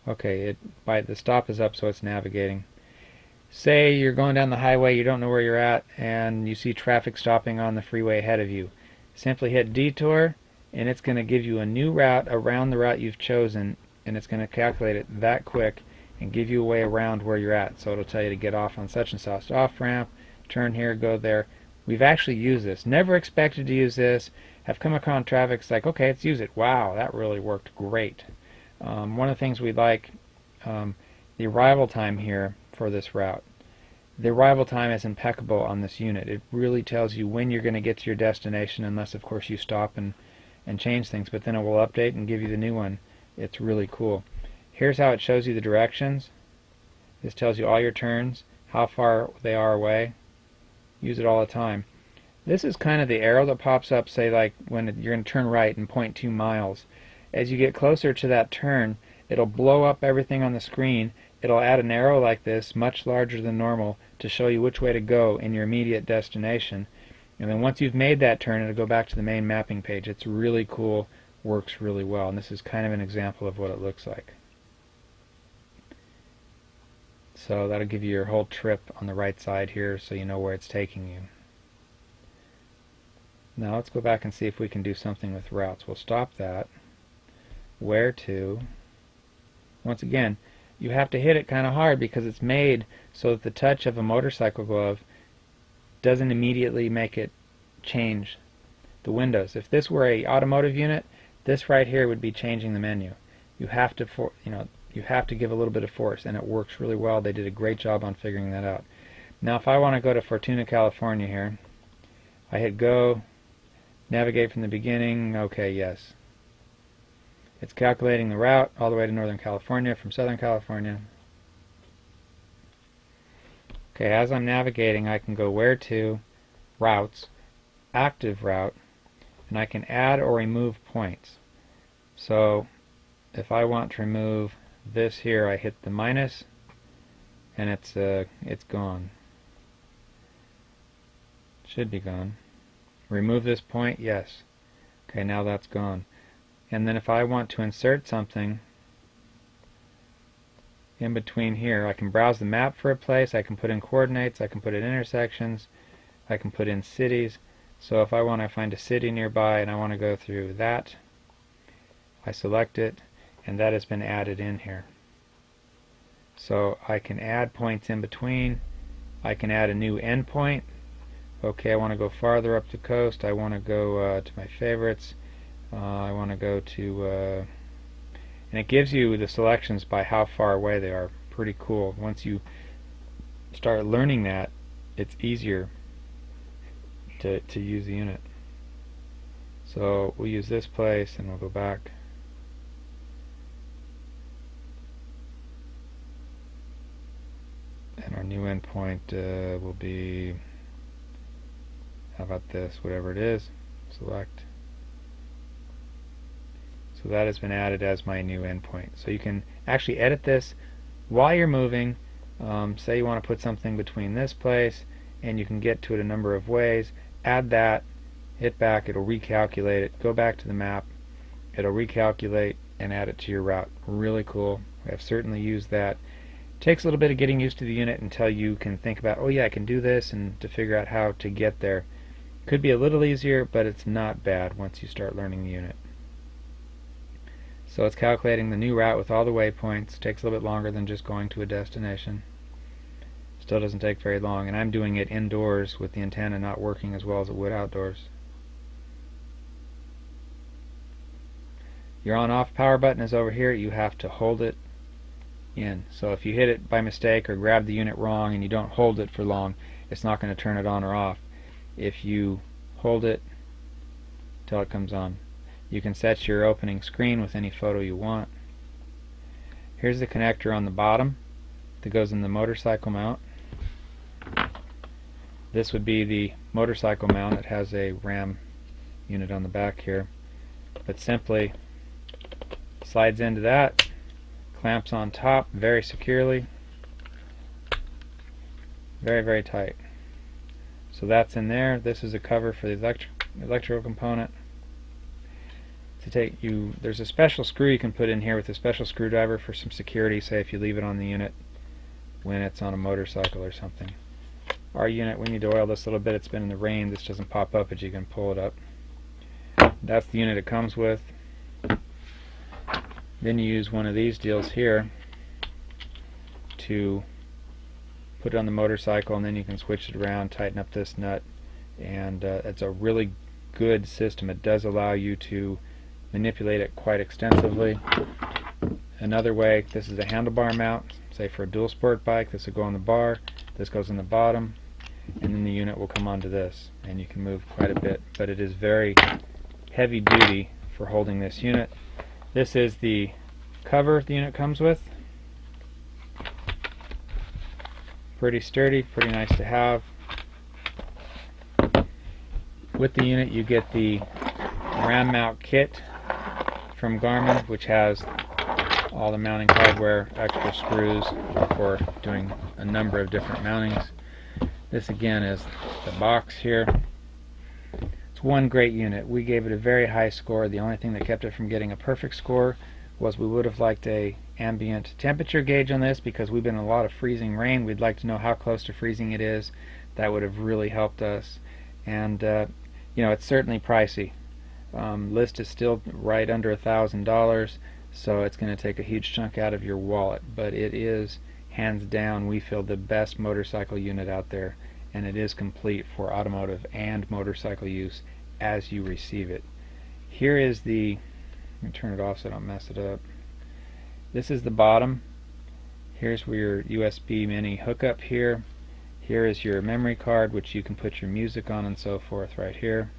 Okay, the stop is up, so it's navigating. Say you're going down the highway, you don't know where you're at, and you see traffic stopping on the freeway ahead of you. Simply hit detour, and it's going to give you a new route around the route you've chosen, and it's going to calculate it that quick and give you a way around where you're at. So it'll tell you to get off on such and such off ramp, turn here, go there. We've actually used this. Never expected to use this. Have come across traffic. It's like, okay, let's use it. Wow, that really worked great. One of the things we like, the arrival time here for this route. The arrival time is impeccable on this unit. It really tells you when you're going to get to your destination, unless of course you stop and change things, but then it will update and give you the new one. It's really cool. Here's how it shows you the directions. This tells you all your turns, how far they are away. Use it all the time. This is kind of the arrow that pops up, say like when you're going to turn right in 0.2 miles. As you get closer to that turn, it'll blow up everything on the screen. It'll add an arrow like this, much larger than normal, to show you which way to go in your immediate destination. And then once you've made that turn, it'll go back to the main mapping page. It's really cool, works really well, and this is kind of an example of what it looks like. So that'll give you your whole trip on the right side here, so you know where it's taking you. Now let's go back and see if we can do something with routes. We'll stop that. Where to? Once again, you have to hit it kind of hard because it's made so that the touch of a motorcycle glove doesn't immediately make it change the windows. If this were a automotive unit, this right here would be changing the menu. You have to you have to give a little bit of force, and it works really well. They did a great job on figuring that out. Now if I want to go to Fortuna, California here, I hit go, navigate from the beginning. Okay, yes. It's calculating the route all the way to Northern California from Southern California. Okay, as I'm navigating, I can go where to, routes, active route, and I can add or remove points. So if I want to remove this here, I hit the minus, and it's gone. Should be gone. Remove this point, yes. Okay, now that's gone. And then if I want to insert something in between here, I can browse the map for a place, I can put in coordinates, I can put in intersections, I can put in cities. So if I want to find a city nearby and I want to go through that, I select it, and that has been added in here. So I can add points in between. I can add a new endpoint. Okay, I want to go farther up the coast. I want to go to my favorites. I want to go to, and it gives you the selections by how far away they are. Pretty cool. Once you start learning that, it's easier to use the unit. So we'll use this place, and we'll go back. And our new endpoint will be, how about this, whatever it is, select. So that has been added as my new endpoint. So you can actually edit this while you're moving. Say you want to put something between this place, and you can get to it a number of ways. Add that, hit back, it'll recalculate it, go back to the map, it'll recalculate and add it to your route. Really cool. I have certainly used that. Takes a little bit of getting used to the unit until you can think about, oh yeah, I can do this, and to figure out how to get there. Could be a little easier, but it's not bad once you start learning the unit. So it's calculating the new route with all the waypoints. Takes a little bit longer than just going to a destination. Still doesn't take very long, and I'm doing it indoors with the antenna not working as well as it would outdoors. Your on-off power button is over here. You have to hold it in. So if you hit it by mistake or grab the unit wrong and you don't hold it for long, it's not going to turn it on or off. If you hold it till it comes on. You can set your opening screen with any photo you want. Here's the connector on the bottom that goes in the motorcycle mount. This would be the motorcycle mount. It has a RAM unit on the back here, but simply slides into that, clamps on top very securely, very, very tight. So that's in there. This is a cover for the electrical component. It's to take you, there's a special screw you can put in here with a special screwdriver for some security, say if you leave it on the unit when it's on a motorcycle or something. Our unit, we need to oil this a little bit. It's been in the rain. This doesn't pop up, but you can pull it up. That's the unit it comes with. Then you use one of these deals here to put it on the motorcycle, and then you can switch it around, tighten up this nut, and it's a really good system. It does allow you to manipulate it quite extensively. Another way, this is a handlebar mount, say for a dual sport bike. This will go on the bar, this goes on the bottom, and then the unit will come onto this, and you can move quite a bit, but it is very heavy duty for holding this unit. This is the cover the unit comes with. Pretty sturdy, pretty nice to have. With the unit you get the ram mount kit from Garmin, which has all the mounting hardware, extra screws for doing a number of different mountings. This again is the box here. It's one great unit. We gave it a very high score. The only thing that kept it from getting a perfect score was we would have liked a ambient temperature gauge on this, because we've been in a lot of freezing rain. We'd like to know how close to freezing it is. That would have really helped us. And you know, it's certainly pricey. List is still right under $1,000, so it's going to take a huge chunk out of your wallet, but it is hands down, we feel, the best motorcycle unit out there, and it is complete for automotive and motorcycle use as you receive it. Here is the, let me turn it off so I don't mess it up. This is the bottom. Here's where your USB mini hookup here. Here is your memory card, which you can put your music on and so forth right here.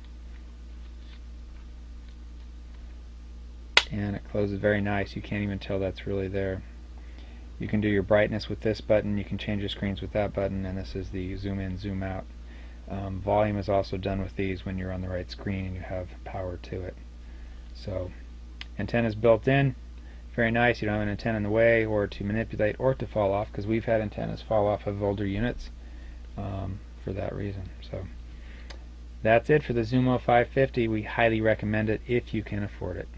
And it closes very nice. You can't even tell that's really there. You can do your brightness with this button. You can change your screens with that button, and this is the zoom in, zoom out. Volume is also done with these when you're on the right screen and you have power to it. So, antenna's built in. Very nice. You don't have an antenna in the way or to manipulate or to fall off, because we've had antennas fall off of older units for that reason. So that's it for the Zumo 550. We highly recommend it if you can afford it.